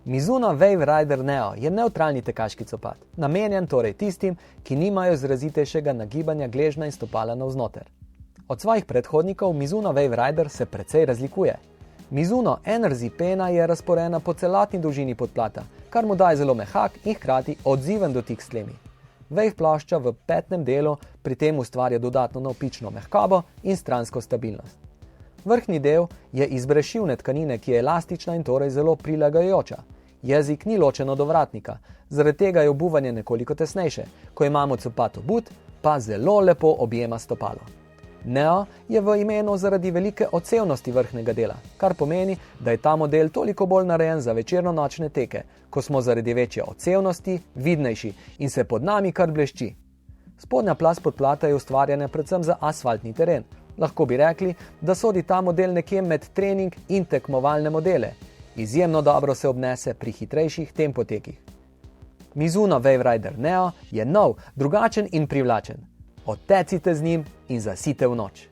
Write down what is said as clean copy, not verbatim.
Mizuno Wave Rider Neo je nevtralni tekaški copat, namenjen torej tistim, ki nimajo izrazitejšega nagibanja gležnja in stopala navznoter. Od svojih predhodnikov Mizuno Wave Rider se precej razlikuje. Mizuno NRZ pena je razporejena po celotni dolžini podplata, kar mu daje zelo mehak in hkrati odziven dotik s tlemi. Wave plošča v petnem delu pri tem ustvarja dodatno navpično mehkobo in stransko stabilnost. Vrhnji del je iz brešivne tkanine, ki je elastična in torej zelo prilagajajoča. Jezik ni ločen od ovratnika, zaradi tega je obuvanje nekoliko tesnejše, ko imamo copat obut, pa zelo lepo objema stopalo. Neo je v imenu zaradi velike odsevnosti vrhnjega dela, kar pomeni, da je ta model toliko bolj narejen za večerno-nočne teke, ko smo zaradi večje odsevnosti vidnejši in se pod nami kar blešči. Spodnja plast podplata je ustvarjena predvsem za asfaltni teren. Lahko bi rekli, da sodi ta model nekje med trening in tekmovalne modele. Izjemno dobro se obnese pri hitrejših tempotekih. Mizuno Wave Rider Neo je nov, drugačen in privlačen. Odtecite z njim in zasite v noč.